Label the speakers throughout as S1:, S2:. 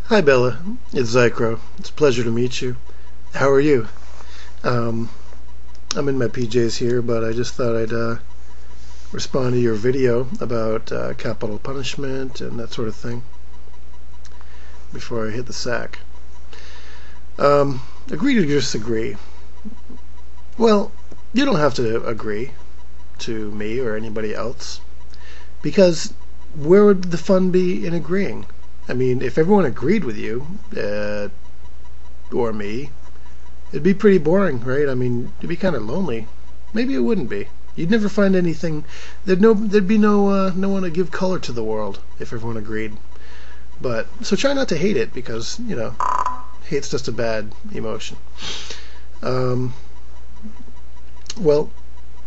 S1: Hi Bella, it's Zycro. It's a pleasure to meet you. How are you? Um, I'm in my PJs here, but I just thought I'd respond to your video about capital punishment and that sort of thing before I hit the sack. Agree to disagree. Well, you don't have to agree to me or anybody else, because where would the fun be in agreeing? I mean, if everyone agreed with you, or me, it'd be pretty boring, right? I mean, it'd be kind of lonely. Maybe it wouldn't be. You'd never find anything. There'd be no one to give color to the world if everyone agreed. But so try not to hate it, because hate's just a bad emotion. Um, well,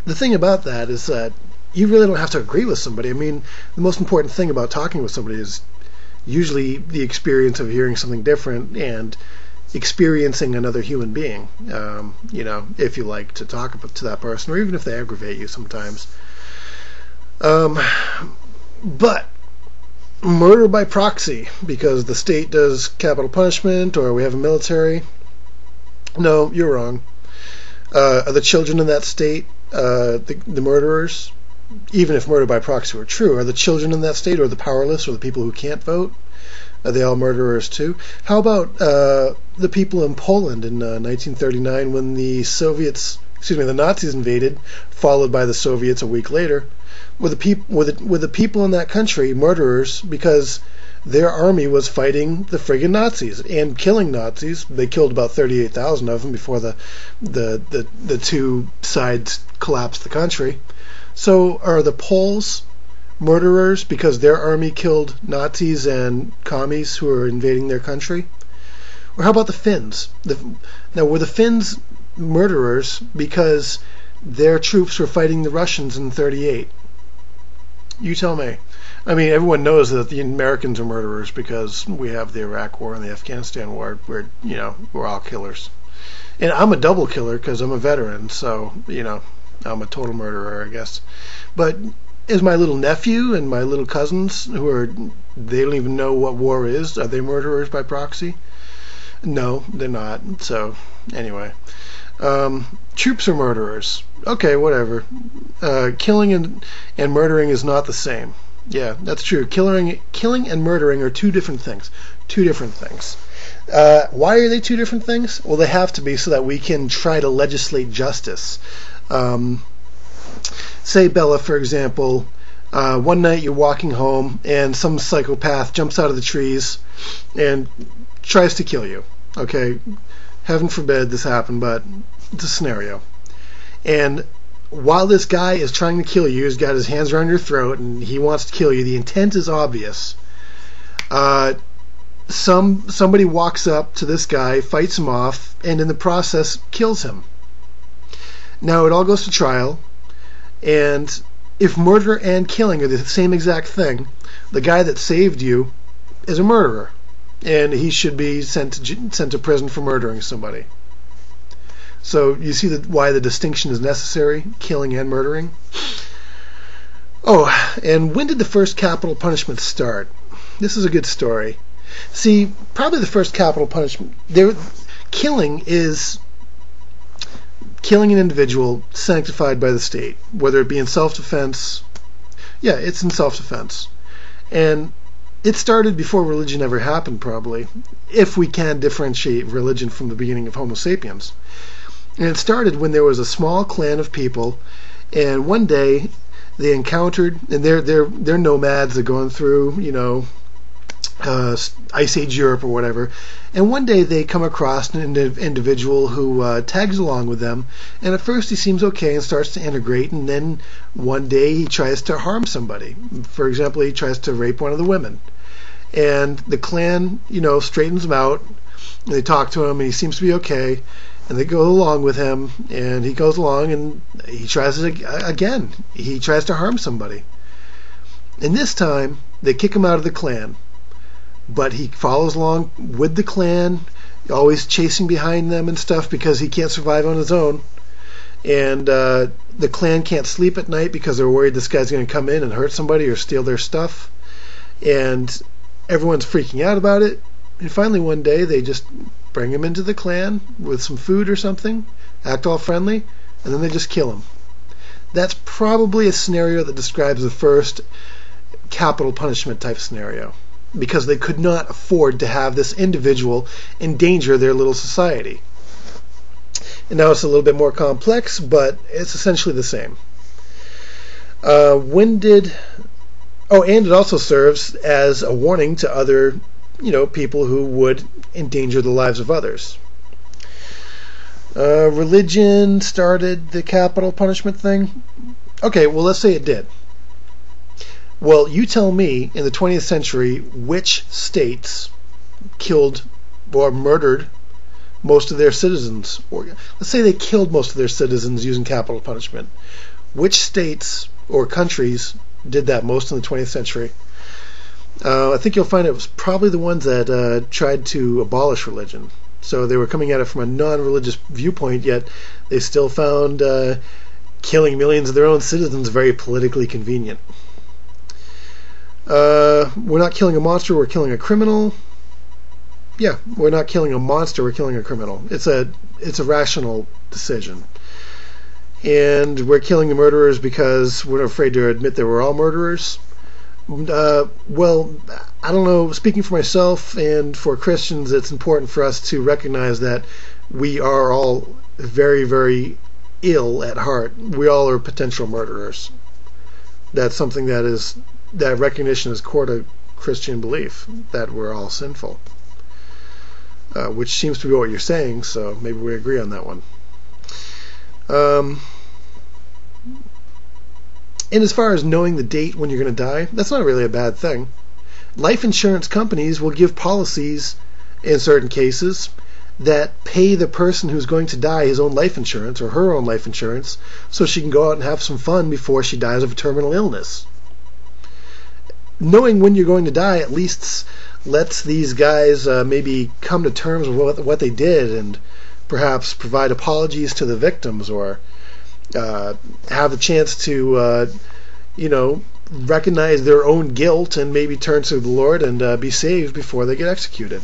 S1: the thing about that is that you really don't have to agree with somebody. I mean, the most important thing about talking with somebody is usually the experience of hearing something different and experiencing another human being. If you like to talk to that person, or even if they aggravate you sometimes. But murder by proxy, because the state does capital punishment or we have a military. No, you're wrong. Are the children in that state the murderers? Even if murder by proxy were true, are the children in that state, or the powerless, or the people who can't vote, are they all murderers too? How about the people in Poland in 1939 when the Nazis invaded, followed by the Soviets a week later? Were the people in that country murderers because their army was fighting the friggin' Nazis and killing Nazis? They killed about 38,000 of them before the two sides collapsed the country. So are the Poles murderers because their army killed Nazis and commies who are invading their country? Or how about the Finns? Now, were the Finns murderers because their troops were fighting the Russians in 1938? You tell me. I mean, everyone knows that the Americans are murderers because we have the Iraq War and the Afghanistan War, where, we're all killers. And I'm a double killer because I'm a veteran, so, I'm a total murderer, I guess. But is my little nephew and my little cousins, they don't even know what war is, are they murderers by proxy? No, they're not. So, anyway. Troops are murderers. Okay, whatever. Killing and murdering is not the same. Yeah, that's true. Killing and murdering are two different things. Two different things. Why are they two different things? Well, they have to be so that we can try to legislate justice. Say, Bella, for example, one night you're walking home and some psychopath jumps out of the trees and tries to kill you. Okay? Heaven forbid this happen, but it's a scenario. And while this guy is trying to kill you, he's got his hands around your throat and he wants to kill you, the intent is obvious. Somebody walks up to this guy, fights him off, and in the process kills him. Now it all goes to trial, and if murder and killing are the same exact thing, the guy that saved you is a murderer, and he should be sent to prison for murdering somebody. So you see why the distinction is necessary, killing and murdering. Oh, and when did the first capital punishment start? This is a good story. See, probably the first capital punishment, killing an individual sanctified by the state, whether it be in self-defense. Yeah, it's in self-defense. And it started before religion ever happened, probably, if we can differentiate religion from the beginning of Homo sapiens. And it started when there was a small clan of people, and one day they encountered, and they're nomads, they're going through, Ice Age Europe or whatever, and one day they come across an individual who tags along with them, and at first he seems okay and starts to integrate, and then one day he tries to harm somebody. For example, he tries to rape one of the women, and the clan straightens him out, and they talk to him, and he seems to be okay, and they go along with him, and he goes along, and he tries it again. He tries to harm somebody, and this time they kick him out of the clan. But he follows along with the clan, always chasing behind them and stuff because he can't survive on his own. And the clan can't sleep at night because they're worried this guy's going to come in and hurt somebody or steal their stuff. And everyone's freaking out about it. And finally one day they just bring him into the clan with some food or something, act all friendly, and then they just kill him. That's probably a scenario that describes the first capital punishment type scenario, because they could not afford to have this individual endanger their little society. And now it's a little bit more complex, but it's essentially the same. And it also serves as a warning to other, people who would endanger the lives of others. Religion started the capital punishment thing? Okay, well, let's say it did. Well, you tell me, in the 20th century, which states killed or murdered most of their citizens. Or let's say they killed most of their citizens using capital punishment. Which states or countries did that most in the 20th century? I think you'll find it was probably the ones that tried to abolish religion. So they were coming at it from a non-religious viewpoint, yet they still found killing millions of their own citizens very politically convenient. We're not killing a monster, we're killing a criminal. Yeah, we're not killing a monster, we're killing a criminal. It's a rational decision. And we're killing the murderers because we're afraid to admit that we're all murderers. Well, I don't know. Speaking for myself and for Christians, it's important for us to recognize that we are all very, very ill at heart. We all are potential murderers. That's something that recognition is core to Christian belief, that we're all sinful. Which seems to be what you're saying, so maybe we agree on that one. And as far as knowing the date when you're going to die, that's not really a bad thing. Life insurance companies will give policies in certain cases that pay the person who's going to die his own life insurance or her own life insurance so she can go out and have some fun before she dies of a terminal illness. Knowing when you're going to die at least lets these guys maybe come to terms with what they did and perhaps provide apologies to the victims or have a chance to, recognize their own guilt and maybe turn to the Lord and be saved before they get executed.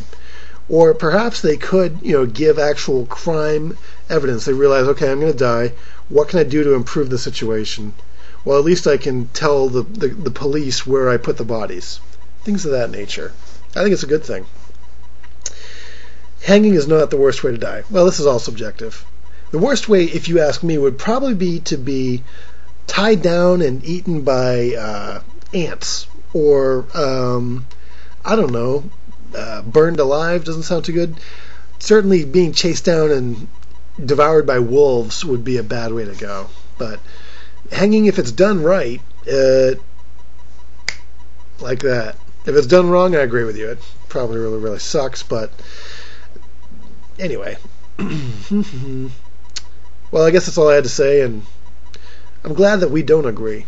S1: Or perhaps they could, give actual crime evidence. They realize, okay, I'm going to die. What can I do to improve the situation? Well, at least I can tell the police where I put the bodies. Things of that nature. I think it's a good thing. Hanging is not the worst way to die. Well, this is all subjective. The worst way, if you ask me, would probably be to be tied down and eaten by ants. Or, burned alive. Doesn't sound too good. Certainly being chased down and devoured by wolves would be a bad way to go. But hanging, if it's done right, like that. If it's done wrong, I agree with you. It probably really, really sucks, but anyway. Well, I guess that's all I had to say, and I'm glad that we don't agree.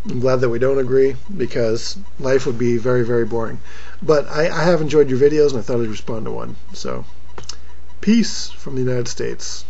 S1: I'm glad that we don't agree, because life would be very, very boring. But I have enjoyed your videos, and I thought I'd respond to one. So, peace from the United States.